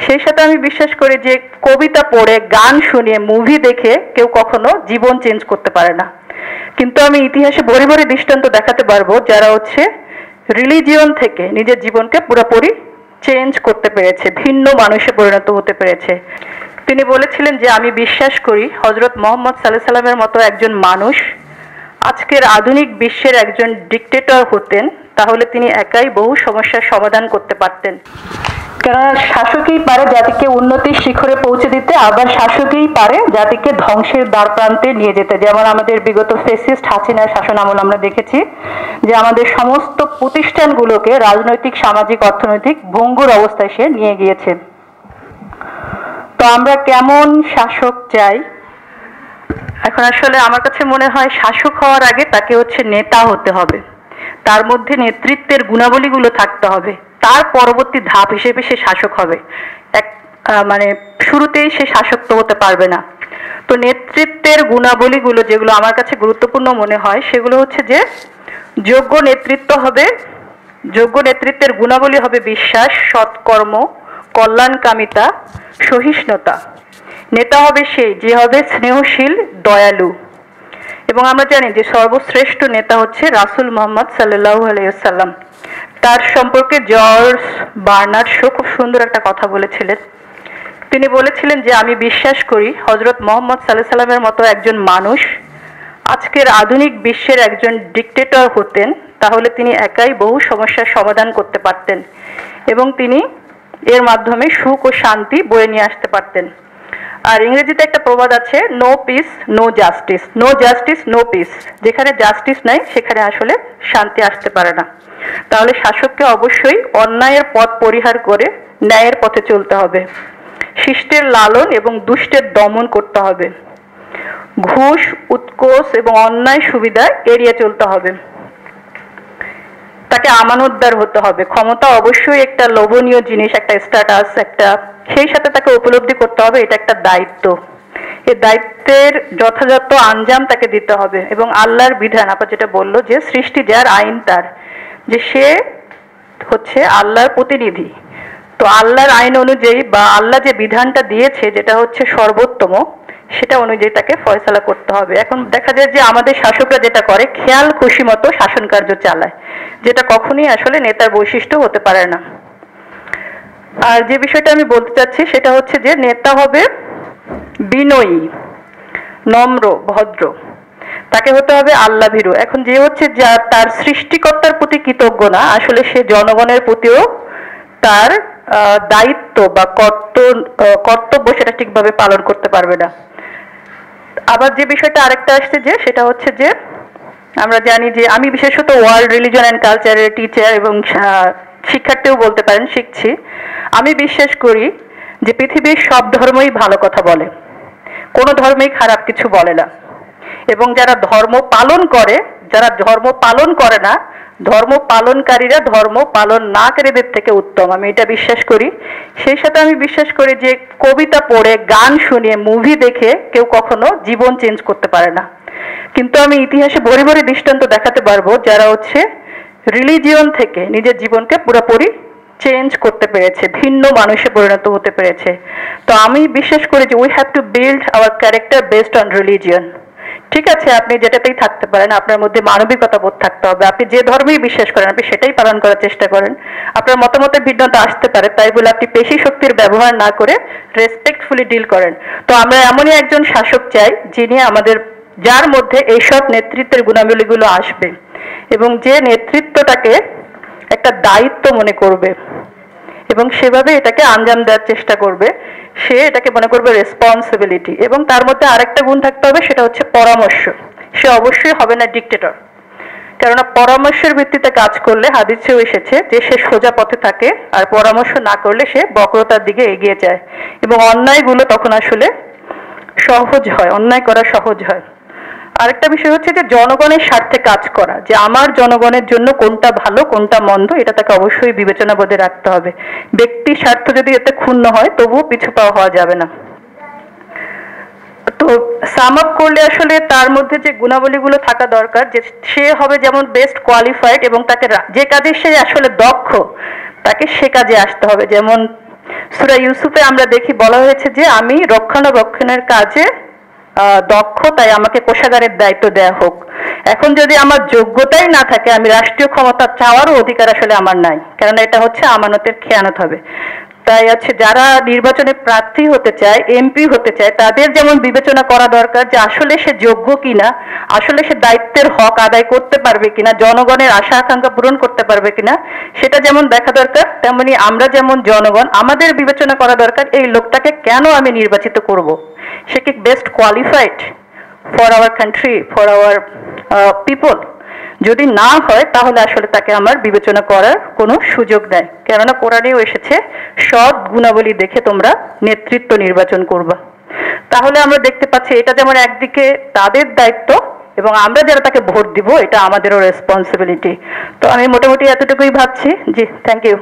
সেই সাথে আমি বিশ্বাস করি যে কবিতা পড়ে, গান শুনে, মুভি দেখে কেউ কখনো জীবন চেঞ্জ করতে পারে না। কিন্তু আমি ইতিহাসে ভরি ভরি দৃষ্টান্ত দেখাতে পারবো যারা রিলিজিয়ন থেকে নিজের জীবনকে পুরোপুরি চেঞ্জ করতে পেরেছে, ভিন্ন মানুষে পরিণত হতে পেরেছে। তিনি বলেছিলেন যে আমি বিশ্বাস করি হযরত মুহাম্মদ সাল্লাল্লাহু আলাইহি সাল্লামের মতো একজন মানুষ আজকের আধুনিক বিশ্বের একজন ডিক্টেটর হতেন, তাহলে তিনি একাই বহু সমস্যার সমাধান করতে পারতেন। কেননা শাসকই পারে জাতিকে উন্নতির শিখরে পৌঁছে দিতে, আবার শাসকই পারে জাতিকে ধ্বংসের দ্বারপ্রান্তে নিয়ে যেতে। যেমন আমাদের বিগত ফ্যাসিস্ট হাসিনার শাসন আমল আমরা দেখেছি যে আমাদের সমস্ত প্রতিষ্ঠানগুলোকে রাজনৈতিক, সামাজিক, অর্থনৈতিক ভঙ্গুর অবস্থায় সে নিয়ে গিয়েছে। তো আমরা কেমন শাসক চাই? এখন আসলে আমার কাছে মনে হয় শাসক হওয়ার আগে তাকে নেতা হতে হবে, তার মধ্যে নেতৃত্বের গুণাবলীগুলো থাকতে হবে, তার পরবর্তী ধাপ হিসেবে সে শাসক হবে। মানে শুরুতেই সে শাসক তো হতে পারবে না। তো নেতৃত্বের গুণাবলীগুলো যেগুলো আমার কাছে গুরুত্বপূর্ণ মনে হয় সেগুলো যে যোগ্য নেতৃত্ব হবে। যোগ্য নেতৃত্বের গুণাবলী হবে বিশ্বাস, সৎকর্ম, কল্যাণকামিতা, সহিষ্ণুতা। নেতা হবে সেই যে হবে স্নেহশীল, দয়ালু। এবং আমরা জানি যে সর্বশ্রেষ্ঠ নেতা রাসূল মুহাম্মদ সাল্লাল্লাহু আলাইহি ওয়াসাল্লাম। তার সম্পর্কে জর্জ বার্নার্ড শো খুব সুন্দর একটা কথা বলেছিলেন। তিনি বলেছিলেন যে আমি বিশ্বাস করি হযরত মুহাম্মদ সাল্লাল্লাহু আলাইহি সাল্লামের মতো একজন মানুষ আজকের আধুনিক বিশ্বের একজন ডিক্টেটর হতেন, তাহলে তিনি একাই বহু সমস্যার সমাধান করতে পারতেন এবং তিনি এর মাধ্যমে সুখ ও শান্তি বয়ে নিয়ে আসতে পারতেন। আর ইংরেজিতে একটা প্রবাদ আছে, no peace no justice, no justice no peace. যেখানে জাস্টিস নাই সেখানে আসলে শান্তি আসতে পারে না। তাহলে শাসককে অবশ্যই অন্যায়ের পথ পরিহার করে ন্যায়ের পথে চলতে হবে। শিষ্টের লালন এবং দুষ্টের দমন করতে হবে। ঘুষ, উৎকোচ এবং অন্যায় সুবিধা এড়িয়ে চলতে হবে। তাকে আমানতদার হতে হবে। ক্ষমতা অবশ্যই একটা লোভনীয় জিনিস, একটা স্ট্যাটাস, সেই সাথে তাকে উপলব্ধি করতে হবে এটা একটা দায়িত্ব। এই দায়িত্বের যথাযথ আঞ্জাম তাকে দিতে হবে এবং আল্লাহর বিধান, আপনার যেটা বললো যে সৃষ্টি যার, আইন তার, যে সে আল্লাহর প্রতিনিধি। তো আল্লাহর আইন অনুযায়ী বা আল্লাহ যে বিধানটা দিয়েছে যেটা সর্বোত্তম, সেটা অনুযায়ী তাকে ফয়সালা করতে হবে। এখন দেখা যায় যে আমাদের শাসকরা যেটা করে খেয়াল খুশি মতো শাসন কার্য চালায়, যেটা কখনোই আসলে নেতার বৈশিষ্ট্য হতে পারে না। আর যে বিষয়টা আমি বলতে চাচ্ছি সেটা যে নেতা হবে বিনয়ী, নম্র, ভদ্র। তাকে হতে হবে আল্লাহ ভীরু। এখন যে যা তার সৃষ্টিকর্তার প্রতি কৃতজ্ঞ না, আসলে সে জনগণের প্রতিও তার দায়িত্ব বা কর্তব্য সেটা ঠিকভাবে পালন করতে পারবে না। আবার যে বিষয়টা আরেকটা আসছে যে সেটা যে আমরা জানি যে আমি বিশেষত ওয়ার্ল্ড রিলিজন অ্যান্ড কালচারের টিচার এবং শিক্ষার্থীও বলতে পারেন, শিখছি। আমি বিশ্বাস করি যে পৃথিবীর সব ধর্মই ভালো কথা বলে, কোনো ধর্মই খারাপ কিছু বলে না। এবং যারা ধর্ম পালন করে, যারা ধর্ম পালন করে না, ধর্ম পালনকারীরা ধর্ম পালনকারীদের থেকে উত্তম, আমি এটা বিশ্বাস করি। সেই সাথে আমি বিশ্বাস করি যে কবিতা পড়ে, গান শুনে, মুভি দেখে কেউ কখনো জীবন চেঞ্জ করতে পারে না। কিন্তু আমি ইতিহাসে ভরি ভরি দৃষ্টান্ত দেখাতে পারবো যারা রিলিজিয়ন থেকে নিজের জীবনকে পুরোপুরি চেঞ্জ করতে পেরেছে, ভিন্ন মানুষে পরিণত হতে পেরেছে। তো আমি বিশ্বাস করি যে we have to build our character based on religion. ঠিক আছে, আপনি যেটাতেই থাকতে পারেন, আপনার মধ্যে মানবিকতা বোধ থাকতে হবে। আপনি যে ধর্মেই বিশ্বাস করেন আপনি সেটাই পালন করার চেষ্টা করেন। আপনার মতামতের ভিন্নতা আসতে পারে, তাই বলে আপনি পেশি শক্তির ব্যবহার না করে রেসপেক্টফুলি ডিল করেন। তো আমরা এমনই একজন শাসক চাই যিনি যার মধ্যে এইসব নেতৃত্বের গুণাবলীগুলো আসবে এবং যে নেতৃত্বটাকে একটা দায়িত্ব মনে করবে এবং সেভাবে এটাকে আঞ্জাম দেওয়ার চেষ্টা করবে। সে এটাকে মনে করবে রেসপন্সিবিলিটি। এবং তার মধ্যে আরেকটা গুণ থাকতে হবে, সেটা পরামর্শ। সে অবশ্যই হবে না ডিক্টেটর, কেননা পরামর্শের ভিত্তিতে কাজ করলে হাদিসেও এসেছে যে সে সোজা পথে থাকে, আর পরামর্শ না করলে সে বক্রতার দিকে এগিয়ে যায় এবং অন্যায়গুলো তখন আসলে সহজ হয়, অন্যায় করা সহজ হয়। আরেকটা বিষয় যে জনগণের স্বার্থে কাজ করা, যে আমার জনগণের জন্য কোনটা ভালো কোনটা মন্দ এটা তাকে অবশ্যই বিবেচনা বোধে রাখতে হবে। ব্যক্তি স্বার্থ যদি এতে ক্ষুণ্ণ হয় তবুও পিছু পাওয়া হওয়া যাবে না। তো সাম আপ করলে আসলে তার মধ্যে যে গুণাবলীগুলো থাকা দরকার, যে সে হবে যেমন বেস্ট কোয়ালিফাইড এবং তাকে যে কাজে সে আসলে দক্ষ তাকে সে কাজে আসতে হবে। যেমন সূরা ইউসুফে আমরা দেখি বলা হয়েছে যে আমি রক্ষণাবেক্ষণের কাজে দক্ষ, তাই আমাকে কোষাগারের দায়িত্ব দেয়া হোক। এখন যদি আমার যোগ্যতাই না থাকে, আমি রাষ্ট্রীয় ক্ষমতা চাওয়ারও অধিকার আসলে আমার নাই, কারণ এটা হচ্ছে আমানতের খেয়ানত হবে। তাই আছে যারা নির্বাচনে প্রার্থী হতে চায়, এমপি হতে চায়, তাদের যেমন বিবেচনা করা দরকার যে আসলে সে যোগ্য কিনা, আসলে সে দায়িত্বের হক আদায় করতে পারবে কিনা, জনগণের আশা আকাঙ্ক্ষা পূরণ করতে পারবে কিনা, সেটা যেমন দেখা দরকার, তেমনি আমরা যেমন জনগণ আমাদের বিবেচনা করা দরকার এই লোকটাকে কেন আমি নির্বাচিত করব, সে কি best qualified for our country, for our people. যদি না হয় তাহলে আসলে তাকে আমার বিবেচনা করার কোনো সুযোগ নেই, কেননা কোরআনেও এসেছে সৎ গুণাবলী দেখে তোমরা নেতৃত্ব নির্বাচন করবা। তাহলে আমরা দেখতে পাচ্ছি এটা যেমন একদিকে তাদের দায়িত্ব, এবং আমরা যারা তাকে ভোট দিব এটা আমাদেরও রেসপন্সিবিলিটি। তো আমি মোটামুটি এতটুকুই ভাবছি। জি, থ্যাংক ইউ।